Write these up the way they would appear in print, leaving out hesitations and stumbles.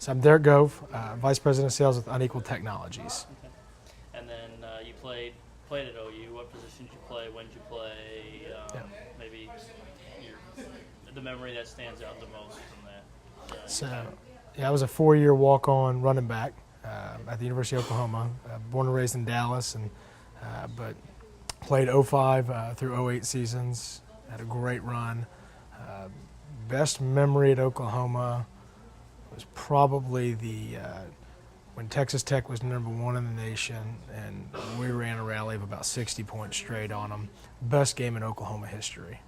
So I'm Derek Gove, Vice President of Sales with Unequal Technologies. Okay. And then you played at OU. What position did you play? When did you play? Yeah. Maybe the memory that stands out the most from that. So, yeah, I was a 4-year walk-on running back at the University of Oklahoma. Born and raised in Dallas, but played '05 through '08 seasons. Had a great run. Best memory at Oklahoma was probably when Texas Tech was #1 in the nation, and we ran a rally of about 60 points straight on them. Best game in Oklahoma history.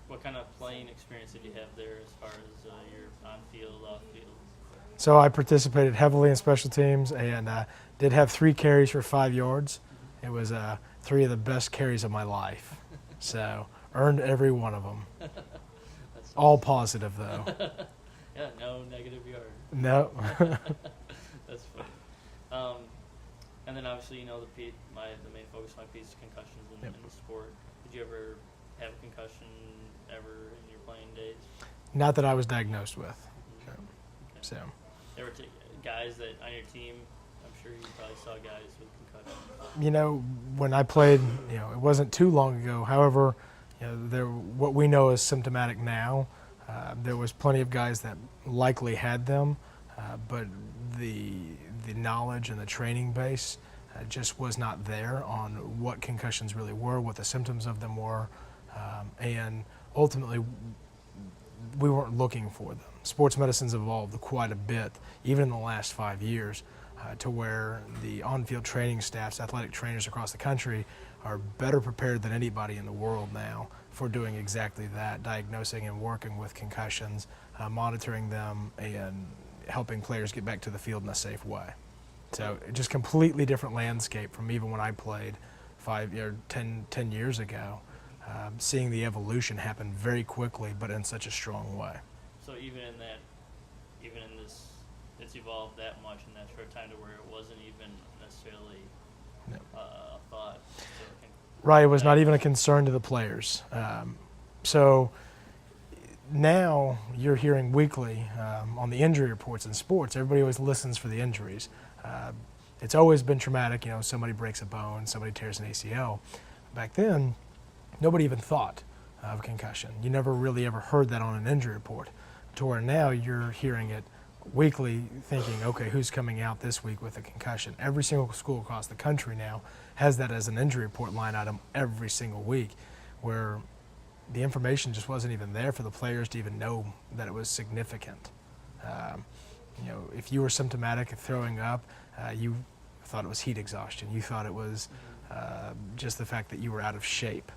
What kind of playing experience did you have there as far as your on-field, off-field? So I participated heavily in special teams and did have 3 carries for 5 yards. It was 3 of the best carries of my life. So earned every one of them. That's All positive though. Yeah, no negative yard. No. That's funny. And then obviously, the main focus of my piece is concussions in the sport. Did you ever have a concussion ever in your playing days? Not that I was diagnosed with. Mm-hmm. Okay. So. There were guys that on your team, I'm sure you probably saw guys with concussions. When I played, it wasn't too long ago. However, what we know is symptomatic now. There was plenty of guys that likely had them, but the knowledge and the training base just was not there on what concussions really were, what the symptoms of them were, and ultimately we weren't looking for them. Sports medicine's evolved quite a bit, even in the last 5 years, to where the on-field training staffs, athletic trainers across the country, are better prepared than anybody in the world now for doing exactly that, diagnosing and working with concussions, monitoring them, and helping players get back to the field in a safe way. So just completely different landscape from even when I played 10 years ago. Seeing the evolution happen very quickly, but in such a strong way. So even in this, it's evolved that much in that short time to where it wasn't even necessarily a thought. Right, it was not even a concern to the players. So now you're hearing weekly on the injury reports in sports. Everybody always listens for the injuries. It's always been traumatic. Somebody breaks a bone, somebody tears an ACL. Back then, nobody even thought of concussion. You never really ever heard that on an injury report. To where now you're hearing it weekly, thinking, okay, who's coming out this week with a concussion? Every single school across the country now has that as an injury report line item every single week, where the information just wasn't even there for the players to even know that it was significant. If you were symptomatic of throwing up, you thought it was heat exhaustion. You thought it was just the fact that you were out of shape.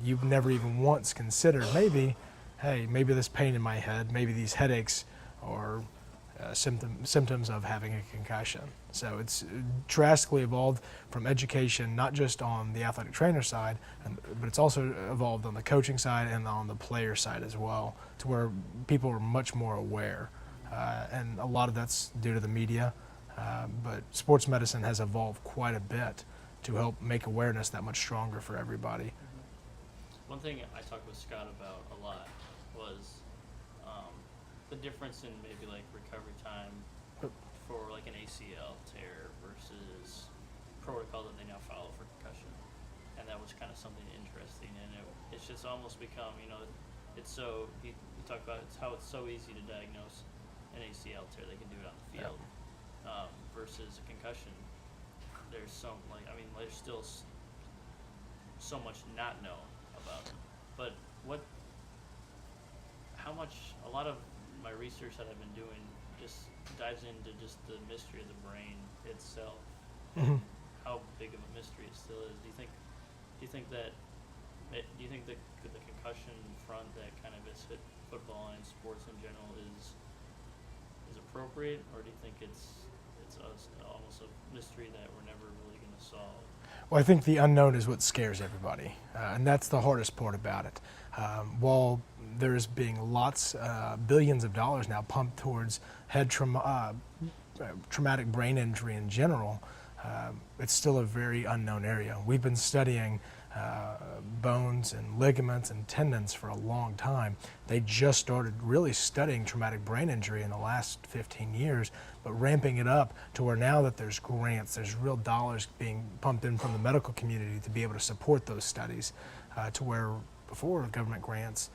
You've never even once considered maybe this pain in my head, maybe these headaches are symptoms of having a concussion. So it's drastically evolved from education, not just on the athletic trainer side, but it's also evolved on the coaching side and on the player side as well, to where people are much more aware. And a lot of that's due to the media, but sports medicine has evolved quite a bit to help make awareness that much stronger for everybody. One thing I talked with Scott about a lot was the difference in maybe like recovery time for like an ACL tear versus protocol that they now follow for concussion, and that was kind of something interesting. And it's just almost become, it's so you talk about how it's so easy to diagnose an ACL tear. They can do it on the field versus a concussion. There's there's still so much not know about it. But a lot of my research that I've been doing just dives into just the mystery of the brain itself, and how big of a mystery it still is. Do you think the concussion front that kind of has hit football and sports in general is appropriate, or do you think it's almost a mystery that we're never really going to solve? Well, I think the unknown is what scares everybody, and that's the hardest part about it. While there's being billions of dollars now pumped towards head traumatic brain injury in general, it's still a very unknown area. We've been studying bones and ligaments and tendons for a long time. They just started really studying traumatic brain injury in the last 15 years, but ramping it up to where now that there's grants, there's real dollars being pumped in from the medical community to be able to support those studies, to where before government grants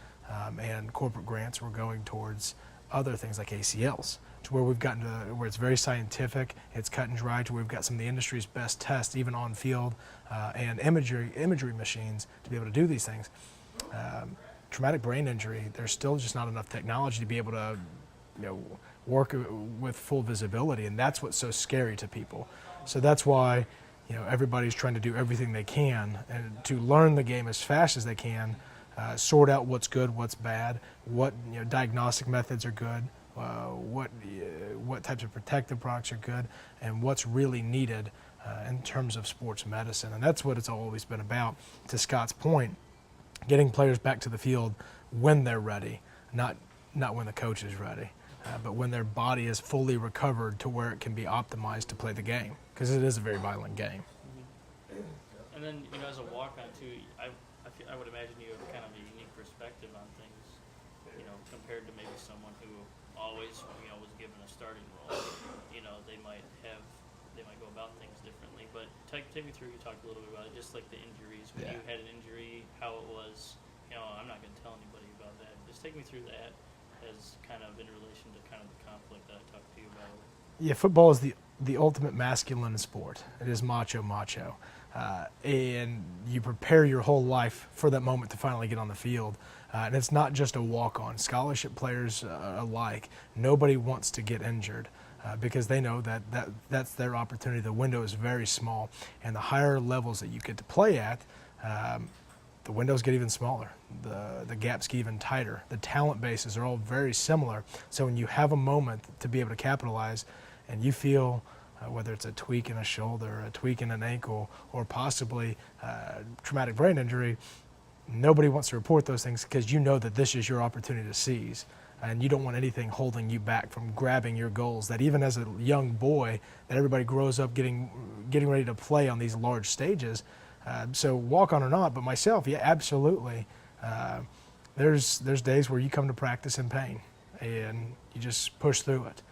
and corporate grants were going towards other things like ACLs, to where we've gotten to where it's very scientific, it's cut and dry, to where we've got some of the industry's best tests, even on field, and imagery machines to be able to do these things. Traumatic brain injury, there's still just not enough technology to be able to, work with full visibility, and that's what's so scary to people. So that's why, everybody's trying to do everything they can and to learn the game as fast as they can, sort out what's good, what's bad, what diagnostic methods are good, what types of protective products are good, and what's really needed in terms of sports medicine. And that's what it's always been about. To Scott's point, getting players back to the field when they're ready, not when the coach is ready, but when their body is fully recovered to where it can be optimized to play the game, because it is a very violent game. Mm-hmm. And then, as a walk-on too, I would imagine you have kind of a unique perspective on things, compared to maybe someone who always, was given a starting role. They might go about things differently. But take me through. You talked a little bit about it, just like the injuries. When you had an injury, how it was. I'm not going to tell anybody about that. Just take me through that as kind of in relation to kind of the conflict that I talked to you about. Yeah, football is the ultimate masculine sport. It is macho. And you prepare your whole life for that moment to finally get on the field. And it's not just a walk-on. Scholarship players alike, nobody wants to get injured because they know that's their opportunity. The window is very small. And the higher levels that you get to play at, the windows get even smaller. The gaps get even tighter. The talent bases are all very similar. So when you have a moment to be able to capitalize and you feel whether it's a tweak in a shoulder, a tweak in an ankle, or possibly traumatic brain injury, nobody wants to report those things because you know that this is your opportunity to seize. And you don't want anything holding you back from grabbing your goals that even as a young boy, that everybody grows up getting ready to play on these large stages. So walk on or not, but myself, yeah, absolutely. There's days where you come to practice in pain and you just push through it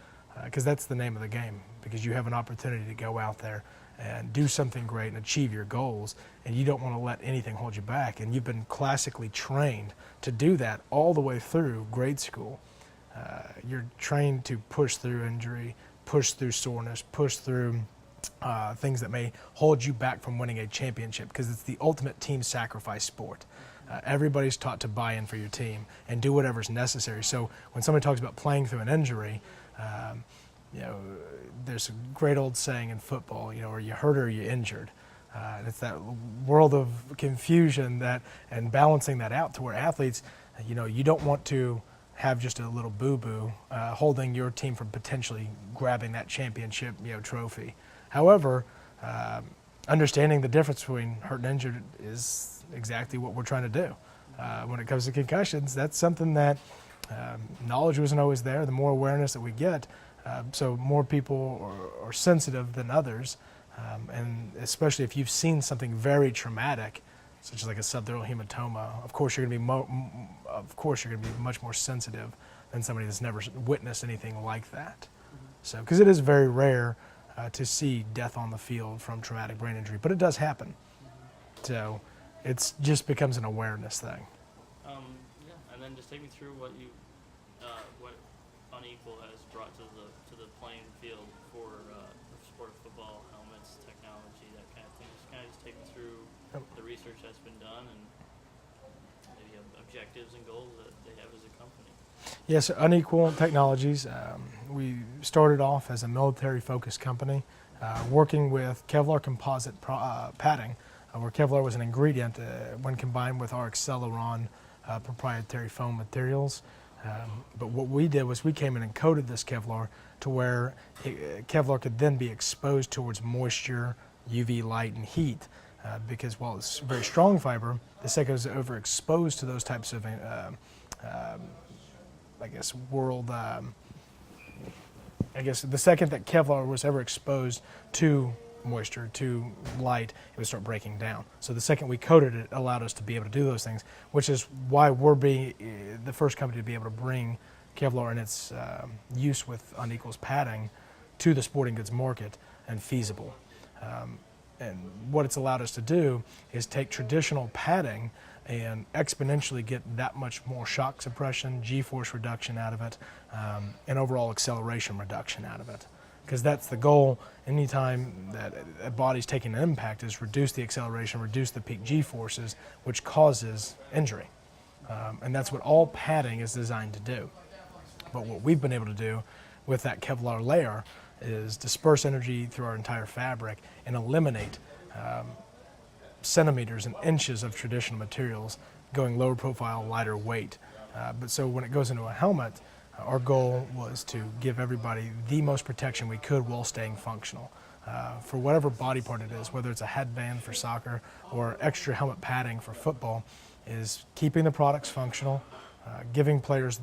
because that's the name of the game, because you have an opportunity to go out there and do something great and achieve your goals, and you don't want to let anything hold you back. And you've been classically trained to do that all the way through grade school. You're trained to push through injury, push through soreness, push through things that may hold you back from winning a championship, because it's the ultimate team sacrifice sport. Everybody's taught to buy in for your team and do whatever's necessary. So when somebody talks about playing through an injury, there's a great old saying in football, are you hurt or are you injured? And it's that world of confusion and balancing that out to where athletes, you don't want to have just a little boo-boo holding your team from potentially grabbing that championship, trophy. However, understanding the difference between hurt and injured is exactly what we're trying to do. When it comes to concussions, that's something that knowledge wasn't always there. The more awareness that we get, so more people are sensitive than others, and especially if you've seen something very traumatic, such as like a subdural hematoma, of course you're going to be much more sensitive than somebody that's never witnessed anything like that. Mm-hmm. So, because it is very rare to see death on the field from traumatic brain injury, but it does happen. Mm-hmm. So, it just becomes an awareness thing. And then just take me through what Unequal has brought to the playing field for the sport of football, helmets, technology, that kind of thing. Just take me through the research that's been done and maybe objectives and goals that they have as a company. Yes, Unequal Technologies. We started off as a military-focused company, working with Kevlar composite padding, where Kevlar was an ingredient when combined with our Acceleron proprietary foam materials. But what we did was we came in and coated this Kevlar to where Kevlar could then be exposed towards moisture, UV light, and heat. Because while it's very strong fiber, the second it was overexposed to those types of, the second that Kevlar was ever exposed to moisture, too light, it would start breaking down. So the second we coated it, allowed us to be able to do those things, which is why we're being the first company to be able to bring Kevlar and its use with Unequal's padding to the sporting goods market and feasible. And what it's allowed us to do is take traditional padding and exponentially get that much more shock suppression, G-force reduction out of it, and overall acceleration reduction out of it. Because that's the goal anytime that a body's taking an impact, is reduce the acceleration, reduce the peak G-forces, which causes injury. And that's what all padding is designed to do. But what we've been able to do with that Kevlar layer is disperse energy through our entire fabric and eliminate centimeters and inches of traditional materials, going lower profile, lighter weight. But so when it goes into a helmet, our goal was to give everybody the most protection we could while staying functional. For whatever body part it is, whether it's a headband for soccer or extra helmet padding for football, is keeping the products functional, giving players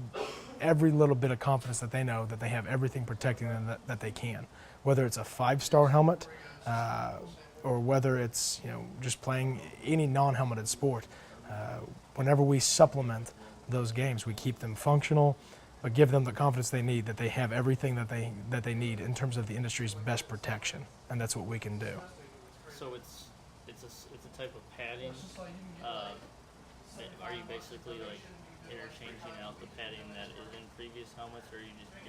every little bit of confidence that they know that they have everything protecting them that they can. Whether it's a 5-star helmet or whether it's just playing any non-helmeted sport, whenever we supplement those games, we keep them functional, but give them the confidence they need that they have everything that they need in terms of the industry's best protection, and that's what we can do. So it's a type of padding. Are you basically like interchanging out the padding that is in previous helmets, or you're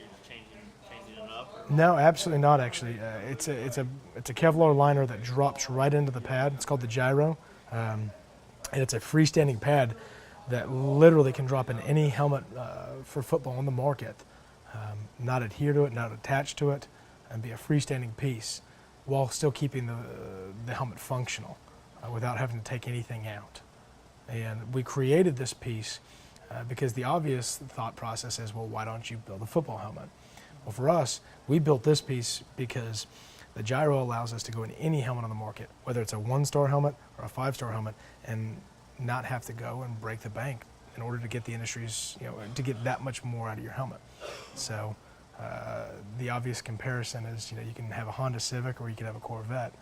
just changing it up? Or? No, absolutely not. Actually, it's a Kevlar liner that drops right into the pad. It's called the gyro, and it's a freestanding pad that literally can drop in any helmet for football on the market, not adhere to it, not attached to it, and be a freestanding piece while still keeping the helmet functional without having to take anything out. And we created this piece because the obvious thought process is, well, why don't you build a football helmet? Well, for us, we built this piece because the gyro allows us to go in any helmet on the market, whether it's a 1-star helmet or a 5-star helmet, and not have to go and break the bank in order to get the industry's, to get that much more out of your helmet. So the obvious comparison is, you can have a Honda Civic or you can have a Corvette.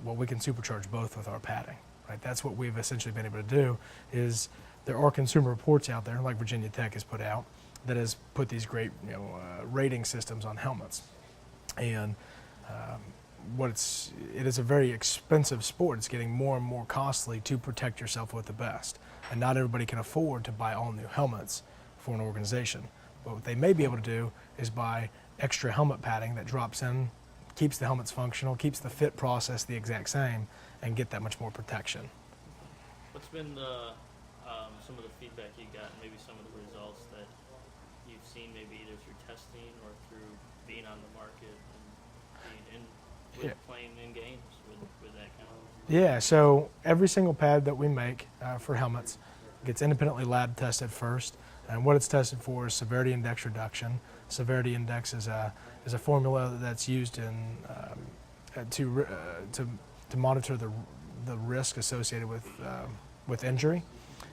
Well, we can supercharge both with our padding, right? That's what we've essentially been able to do. Is there are consumer reports out there, like Virginia Tech has put out, that has put these great, rating systems on helmets, and it is a very expensive sport. It's getting more and more costly to protect yourself with the best, and not everybody can afford to buy all new helmets for an organization. But what they may be able to do is buy extra helmet padding that drops in, keeps the helmets functional, keeps the fit process the exact same, and get that much more protection. What's been some of the feedback you got, and maybe some of the results that you've seen, maybe either through testing or through being on the market and playing in games with that kind of? Yeah, so every single pad that we make for helmets gets independently lab tested first, and what it's tested for is severity index reduction. Severity index is a formula that's used to monitor the risk associated with injury,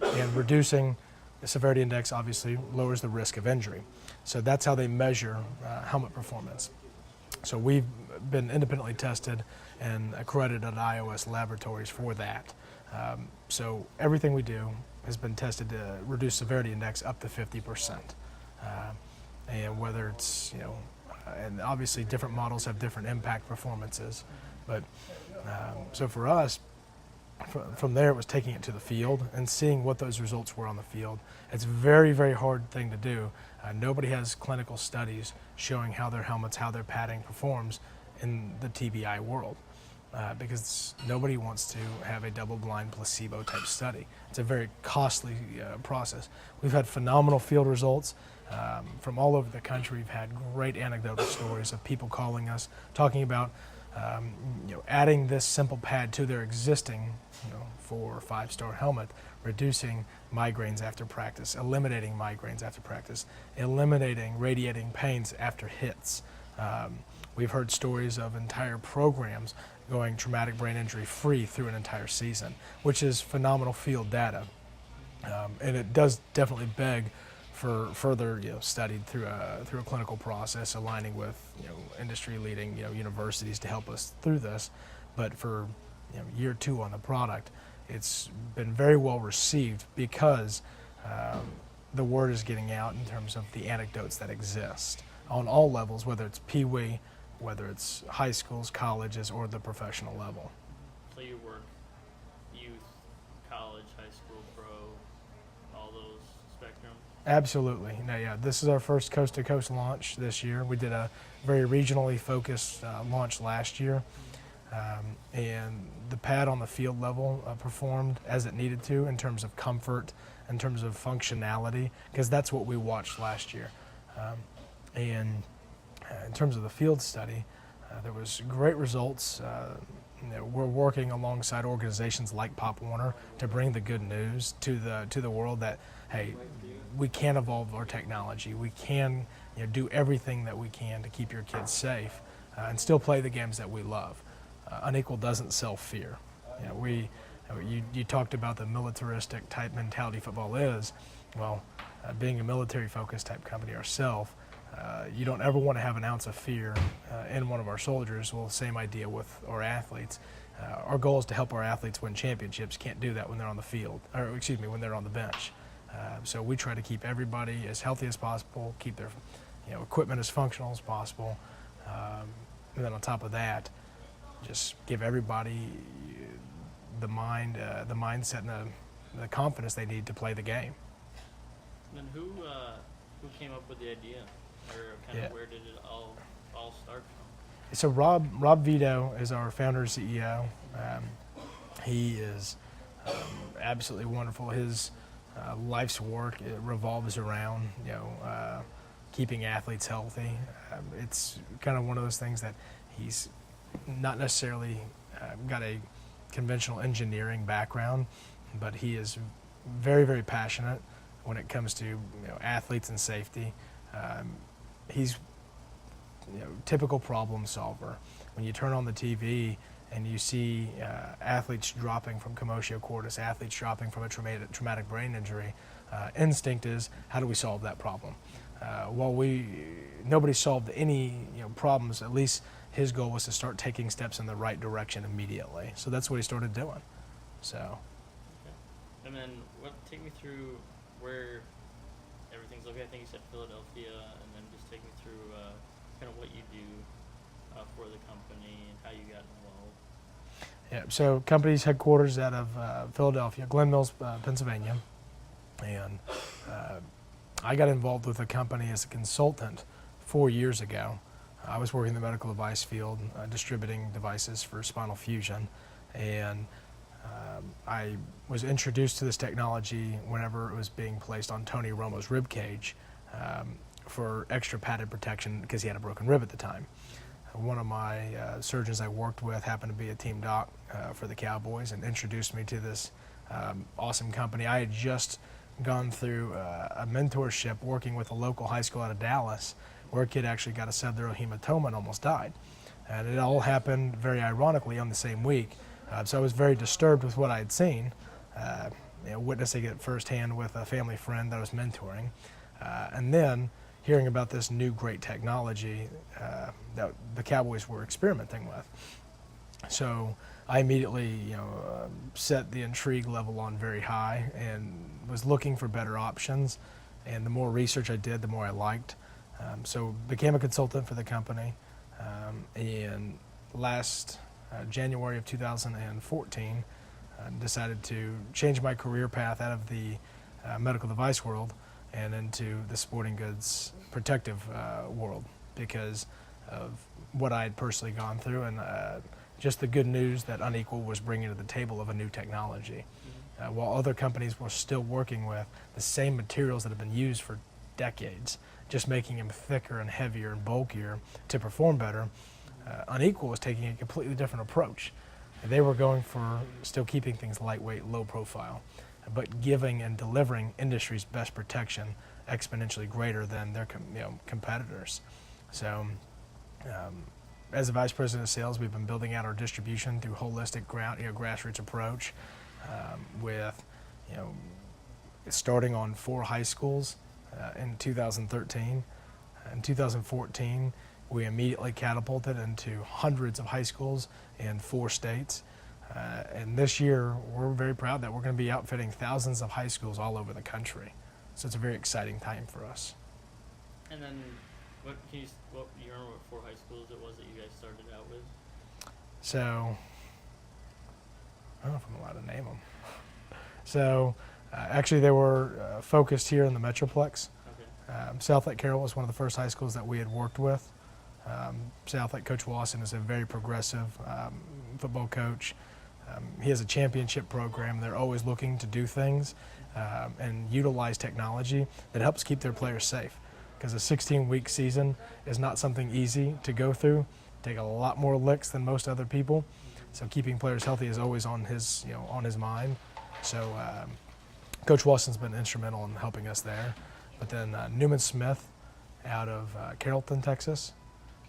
and reducing the severity index obviously lowers the risk of injury. So that's how they measure helmet performance. So we've been independently tested and accredited at iOS laboratories for that. So everything we do has been tested to reduce severity index up to 50%. And whether it's, and obviously different models have different impact performances, but so for us, from there it was taking it to the field and seeing what those results were on the field. It's a very, very hard thing to do. Nobody has clinical studies showing how their helmets, how their padding performs in the TBI world, because nobody wants to have a double-blind placebo type study. It's a very costly process. We've had phenomenal field results from all over the country. We've had great anecdotal stories of people calling us, talking about adding this simple pad to their existing 4 or 5-star helmet, reducing migraines after practice, eliminating migraines after practice, eliminating radiating pains after hits. We've heard stories of entire programs going traumatic brain injury free through an entire season, which is phenomenal field data. And it does definitely beg further studied through a clinical process, aligning with industry leading universities to help us through this. But for year 2 on the product, it's been very well received because the word is getting out in terms of the anecdotes that exist on all levels, whether it's Pee-wee, whether it's high schools, colleges, or the professional level. So you work youth, college, high school, pro, all those spectrum? Absolutely. No, yeah, this is our first coast-to-coast launch this year. We did a very regionally focused launch last year, and the pad on the field level performed as it needed to in terms of comfort, in terms of functionality, because that's what we watched last year. And in terms of the field study, there was great results. We're working alongside organizations like Pop Warner to bring the good news to the world that, hey, we can evolve our technology. We can do everything that we can to keep your kids safe and still play the games that we love. Unequal doesn't sell fear. You talked about the militaristic type mentality football is. Well, being a military focused type company ourselves, you don't ever want to have an ounce of fear in one of our soldiers. Well, same idea with our athletes. Our goal is to help our athletes win championships. Can't do that when they're on the field, or excuse me, when they're on the bench. So we try to keep everybody as healthy as possible, keep their equipment as functional as possible, and then on top of that, just give everybody the mindset and the confidence they need to play the game. And who came up with the idea, or kind of where did it all start from? So Rob Vito is our founder and CEO. He is absolutely wonderful. His life's work, it revolves around keeping athletes healthy. It's kind of one of those things that he's not necessarily got a conventional engineering background, but he is very, very passionate when it comes to athletes and safety. He's typical problem solver. When you turn on the TV and you see athletes dropping from commotio cordis, athletes dropping from a traumatic brain injury, instinct is, how do we solve that problem? While nobody solved any problems, at least his goal was to start taking steps in the right direction immediately. So that's what he started doing. So. Okay. And then take me through where everything's located. I think you said Philadelphia, and then just take me through kind of what you do for the company and how you got involved. Yeah, so company's headquarters out of Philadelphia, Glen Mills, Pennsylvania, and I got involved with the company as a consultant 4 years ago. I was working in the medical device field, distributing devices for spinal fusion, and I was introduced to this technology whenever it was being placed on Tony Romo's rib cage for extra padded protection because he had a broken rib at the time. One of my surgeons I worked with happened to be a team doc for the Cowboys and introduced me to this awesome company. I had just gone through a mentorship working with a local high school out of Dallas where a kid actually got a subdural hematoma and almost died. And it all happened very ironically on the same week. So I was very disturbed with what I had seen, witnessing it firsthand with a family friend that I was mentoring. And then hearing about this new great technology that the Cowboys were experimenting with. So I immediately, set the intrigue level on very high and was looking for better options. And the more research I did, the more I liked. So became a consultant for the company. And last January of 2014, decided to change my career path out of the medical device world and into the sporting goods protective world because of what I had personally gone through and just the good news that Unequal was bringing to the table of a new technology. While other companies were still working with the same materials that have been used for decades, just making them thicker and heavier and bulkier to perform better, Unequal was taking a completely different approach. They were going for still keeping things lightweight, low profile, but giving and delivering industry's best protection exponentially greater than their competitors. So as a vice president of sales, we've been building out our distribution through holistic grassroots approach with starting on 4 high schools in 2013. In 2014, we immediately catapulted into hundreds of high schools in 4 states. And this year, we're very proud that we're going to be outfitting thousands of high schools all over the country. So it's a very exciting time for us. And then, what you remember what 4 high schools it was that you guys started out with? So, I don't know if I'm allowed to name them. So, actually, they were focused here in the Metroplex. Okay. South Lake Carroll was one of the first high schools that we had worked with. South Lake Coach Lawson is a very progressive football coach. He has a championship program. They're always looking to do things and utilize technology that helps keep their players safe. Because a 16-week season is not something easy to go through. Take a lot more licks than most other people. So keeping players healthy is always on his, on his mind. So Coach Watson's been instrumental in helping us there. But then Newman Smith out of Carrollton, Texas,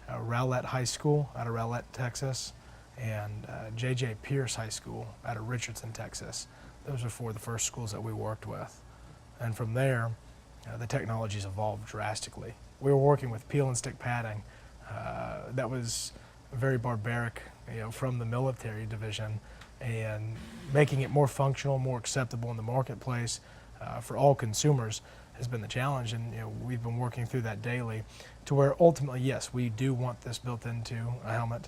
Rowlett High School out of Rowlett, Texas, and J.J. Pierce High School out of Richardson, Texas. Those are 4 of the first schools that we worked with. And from there, the technology's evolved drastically. We were working with peel and stick padding. That was very barbaric, from the military division, and making it more functional, more acceptable in the marketplace for all consumers has been the challenge. And we've been working through that daily to where ultimately, yes, we do want this built into a helmet,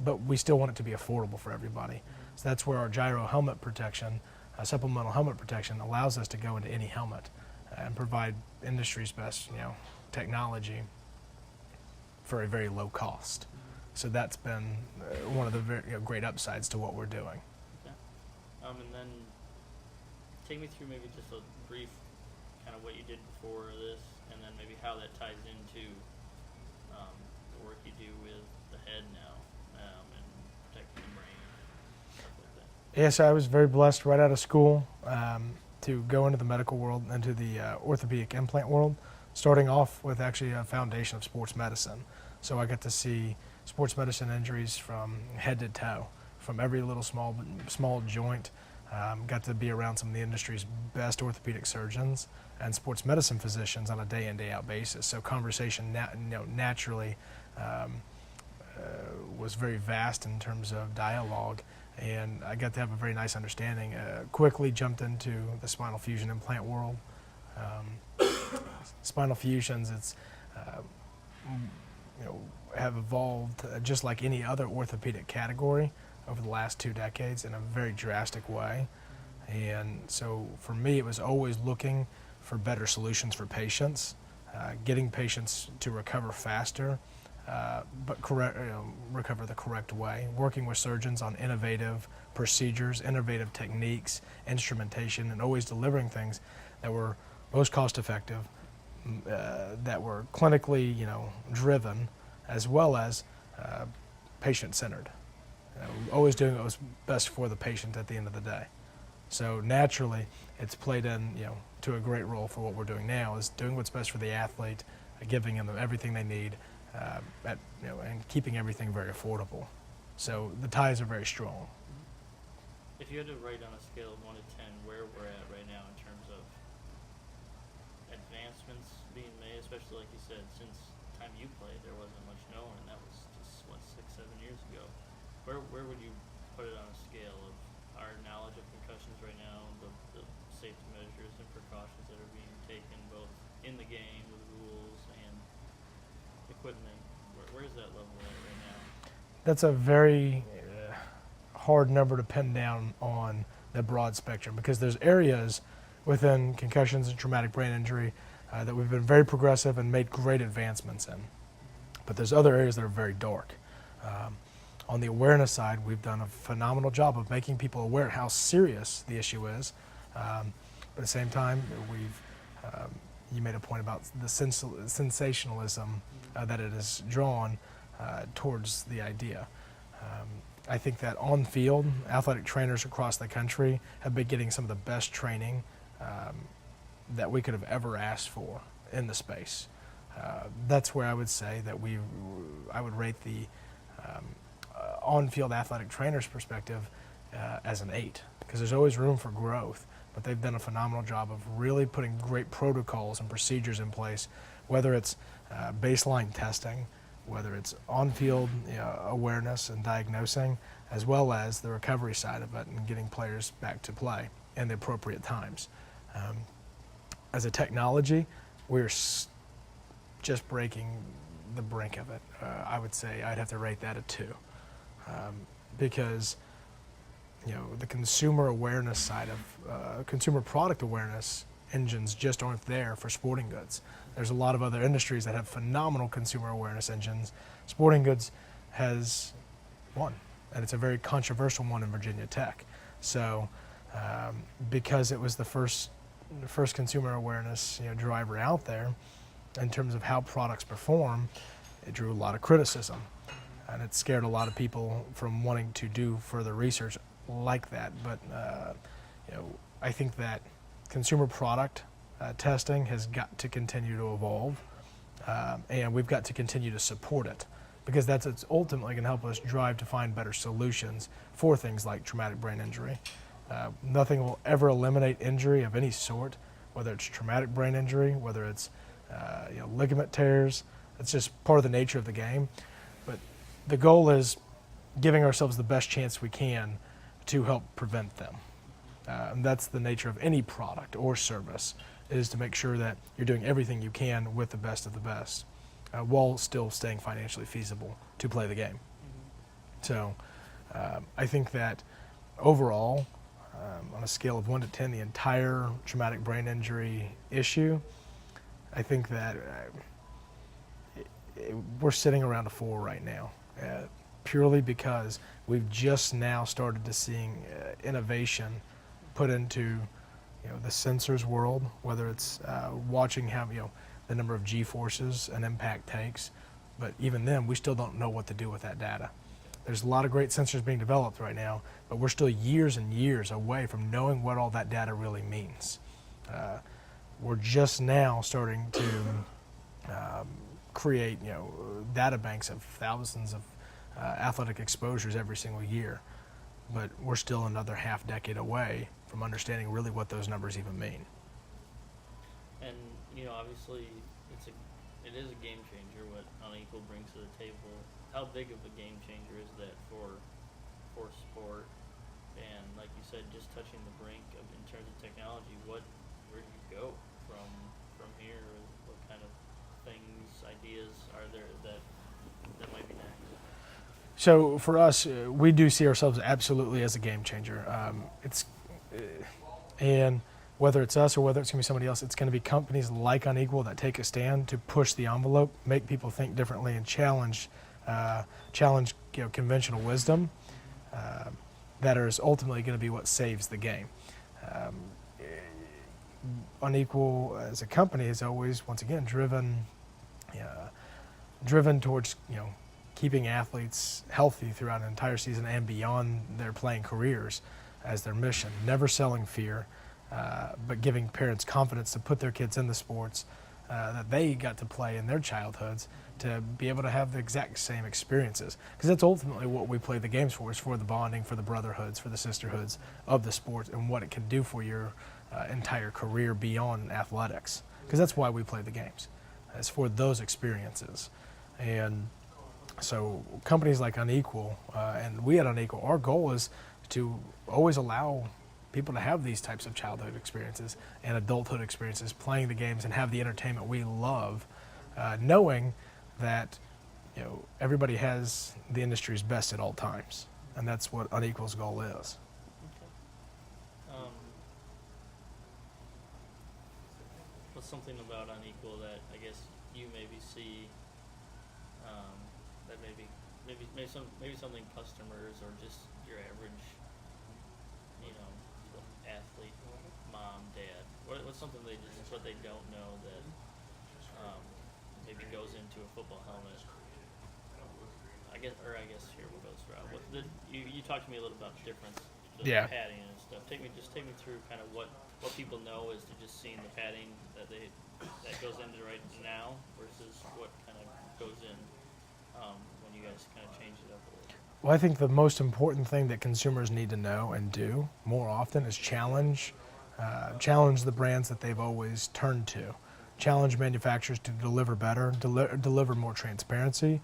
but we still want it to be affordable for everybody. So that's where our gyro helmet protection, supplemental helmet protection, allows us to go into any helmet and provide industry's best, technology for a very low cost. So that's been one of the very great upsides to what we're doing. Okay. And then take me through maybe just a brief kind of what you did before this, and then maybe how that ties into the work you do with the head now and protecting the brain, stuff like that. Yes, I was very blessed right out of school to go into the medical world, into the orthopedic implant world, starting off with actually a foundation of sports medicine. So I got to see sports medicine injuries from head to toe, from every little small joint. Got to be around some of the industry's best orthopedic surgeons and sports medicine physicians on a day in, day out basis. So conversation naturally was very vast in terms of dialogue, and I got to have a very nice understanding. Quickly jumped into the spinal fusion implant world. Spinal fusions, it's have evolved just like any other orthopedic category over the last 2 decades in a very drastic way. And so for me, it was always looking for better solutions for patients, getting patients to recover faster, but recover the correct way, working with surgeons on innovative procedures, innovative techniques, instrumentation, and always delivering things that were most cost effective, that were clinically driven, as well as patient-centered. Always doing what was best for the patient at the end of the day. So naturally, it's played in, to a great role for what we're doing now, is doing what's best for the athlete, giving them everything they need, and keeping everything very affordable. So the ties are very strong. If you had to rate on a scale of 1 to 10 where we're at right now in terms of advancements being made, especially like you said, since the time you played, there wasn't much known, and that was just, 6-7 years ago. Where would you put it on a scale of our knowledge of concussions right now, the safety measures and precautions that are being taken both in the game with rules and equipment? Where's that level at right now? That's a very hard number to pin down on the broad spectrum, because there's areas within concussions and traumatic brain injury that we've been very progressive and made great advancements in. But there's other areas that are very dark. On the awareness side, we've done a phenomenal job of making people aware how serious the issue is. But at the same time, you made a point about the sensationalism that it has drawn towards the idea. I think that on field, athletic trainers across the country have been getting some of the best training that we could have ever asked for in the space. That's where I would say that I would rate the on-field athletic trainer's perspective as an 8, because there's always room for growth. but they've done a phenomenal job of really putting great protocols and procedures in place, whether it's baseline testing, whether it's on-field awareness and diagnosing, as well as the recovery side of it and getting players back to play in the appropriate times. As a technology, we're just breaking the brink of it. I would say I'd have to rate that a 2, because the consumer awareness side of consumer product awareness engines just aren't there for sporting goods. There's a lot of other industries that have phenomenal consumer awareness engines. Sporting goods has one, and it's a very controversial one in Virginia Tech. So because it was the first consumer awareness driver out there in terms of how products perform, it drew a lot of criticism, and it scared a lot of people from wanting to do further research like that. But I think that consumer product testing has got to continue to evolve, and we've got to continue to support it, because that's it's ultimately going to help us drive to find better solutions for things like traumatic brain injury. Nothing will ever eliminate injury of any sort, whether it's traumatic brain injury, whether it's ligament tears. It's just part of the nature of the game. But the goal is giving ourselves the best chance we can to help prevent them. And that's the nature of any product or service, is to make sure that you're doing everything you can with the best of the best, while still staying financially feasible to play the game. So I think that overall, on a scale of 1 to 10, the entire traumatic brain injury issue, I think that we're sitting around a 4 right now, purely because we've just now started to seeing innovation put into the sensors world, whether it's watching how the number of G-forces an impact takes, but even then we still don't know what to do with that data. There's a lot of great sensors being developed right now, but we're still years and years away from knowing what all that data really means. We're just now starting to create data banks of thousands of athletic exposures every single year, but we're still another half decade away from understanding really what those numbers even mean. And obviously, it is a game changer what Unequal brings to the table. How big of a game changer is that for sport? And like you said, just touching the brink of in terms of technology, where do you go from here? What kind of things, ideas are there that might be next? So for us, we do see ourselves absolutely as a game changer. And whether it's us or whether it's going to be somebody else, it's going to be companies like Unequal that take a stand to push the envelope, make people think differently, and challenge conventional wisdom. That is ultimately going to be what saves the game. Unequal as a company is always, once again, driven towards keeping athletes healthy throughout an entire season and beyond their playing careers as their mission. Never selling fear, but giving parents confidence to put their kids in the sports that they got to play in their childhoods, to be able to have the exact same experiences. Because that's ultimately what we play the games for, is for the bonding, for the brotherhoods, for the sisterhoods of the sport, and what it can do for your entire career beyond athletics. Because that's why we play the games. It's for those experiences. And so companies like Unequal, and we at Unequal, our goal is to always allow people to have these types of childhood experiences and adulthood experiences, playing the games and have the entertainment we love, knowing that everybody has the industry's best at all times, and that's what Unequal's goal is. Okay. What's something about Unequal that I guess you maybe see that maybe something customers or just your average athlete, mom, dad, what's something what they don't know that maybe goes into a football helmet? I guess here we'll go through. You talked to me a little about the difference, the padding and stuff. Take me through kind of what people know is to just seeing the padding that goes into right now versus what kind of goes in when you guys kind of change it up a little. Well, I think the most important thing that consumers need to know and do more often is challenge challenge the brands that they've always turned to, challenge manufacturers to deliver better, deliver more transparency,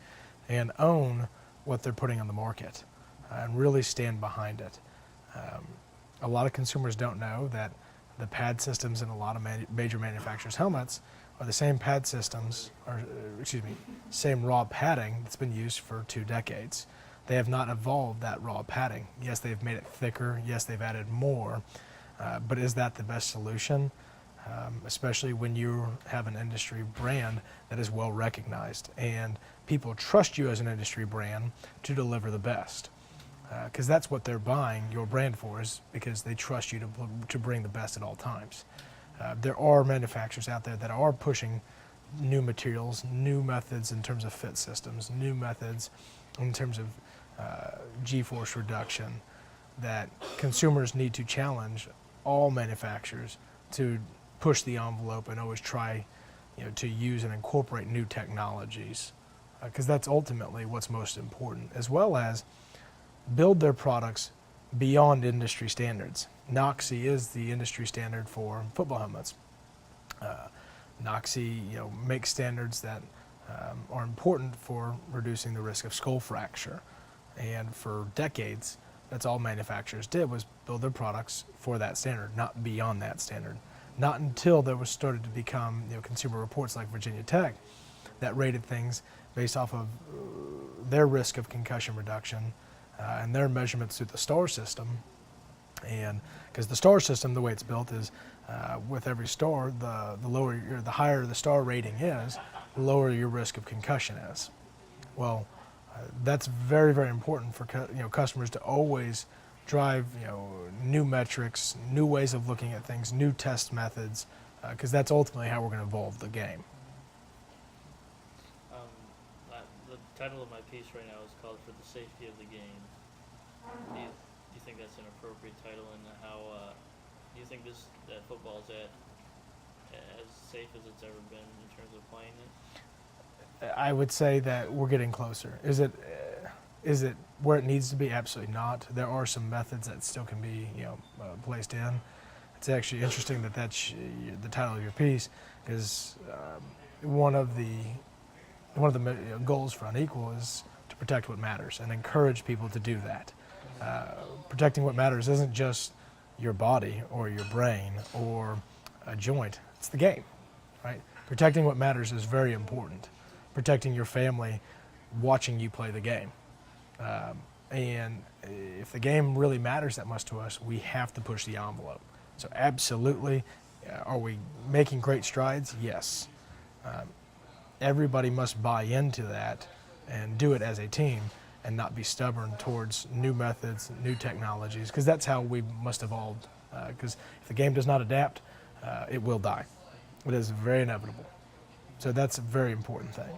and own what they're putting on the market, and really stand behind it. A lot of consumers don't know that the pad systems in a lot of major manufacturers' helmets are the same pad systems, or same raw padding that's been used for 2 decades. They have not evolved that raw padding. Yes, they've made it thicker. Yes, they've added more. But is that the best solution? Especially when you have an industry brand that is well recognized and people trust you as an industry brand to deliver the best. Because that's what they're buying your brand for, is because they trust you to bring the best at all times. There are manufacturers out there that are pushing new materials, new methods in terms of fit systems, new methods in terms of G-force reduction, that consumers need to challenge all manufacturers to push the envelope and always try, to use and incorporate new technologies, because that's ultimately what's most important, as well as build their products beyond industry standards. NOXI is the industry standard for football helmets. NOXI, makes standards that are important for reducing the risk of skull fracture, and for decades, that's all manufacturers did, was build their products for that standard, not beyond that standard. Not until there was started to become consumer reports like Virginia Tech that rated things based off of their risk of concussion reduction and their measurements through the STAR system. And because the STAR system, the way it's built is with every star, the higher the STAR rating is, the lower your risk of concussion is. Well, that's very, very important for customers to always drive new metrics, new ways of looking at things, new test methods, because that's ultimately how we're going to evolve the game. The title of my piece right now is called "For the Safety of the Game." Do you think that's an appropriate title, and how do you think that football is as safe as it's ever been in terms of playing it? I would say that we're getting closer. Is it where it needs to be? Absolutely not. There are some methods that still can be placed in. It's actually interesting that that's the title of your piece, because one of the goals for Unequal is to protect what matters and encourage people to do that. Protecting what matters isn't just your body or your brain or a joint. It's the game, right? Protecting what matters is very important. Protecting your family watching you play the game. And if the game really matters that much to us, we have to push the envelope. So absolutely, are we making great strides? Yes. Everybody must buy into that and do it as a team and not be stubborn towards new methods, new technologies, because that's how we must evolve. Because if the game does not adapt, it will die. It is very inevitable. So that's a very important thing.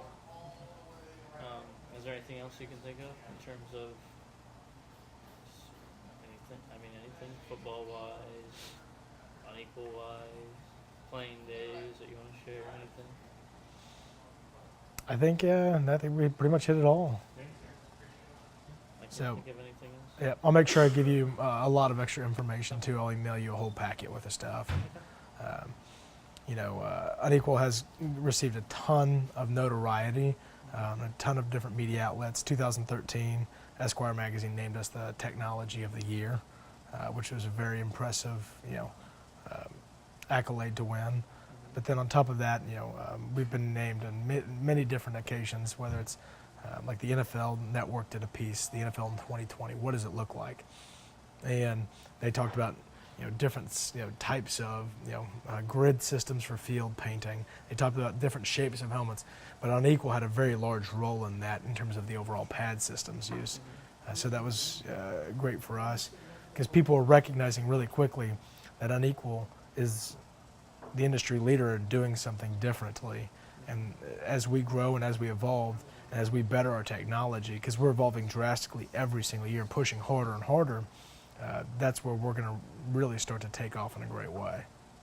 Is there anything else you can think of in terms of anything? Anything football-wise, Unequal-wise, playing days that you want to share? Anything? I think we pretty much hit it all. I can't So, think of anything else. Yeah, I'll make sure I give you a lot of extra information too. I'll email you a whole packet with the stuff. Unequal has received a ton of notoriety, a ton of different media outlets. 2013, Esquire magazine named us the Technology of the Year, which was a very impressive, accolade to win. But then on top of that, we've been named on many different occasions, whether it's like the NFL Network did a piece, the NFL in 2020, what does it look like? And they talked about different types of grid systems for field painting. They talked about different shapes of helmets, but Unequal had a very large role in that in terms of the overall pad systems used. So that was great for us, because people are recognizing really quickly that Unequal is the industry leader in doing something differently. And as we grow and as we evolve and as we better our technology, because we're evolving drastically every single year, pushing harder and harder, that's where we're going to really start to take off in a great way.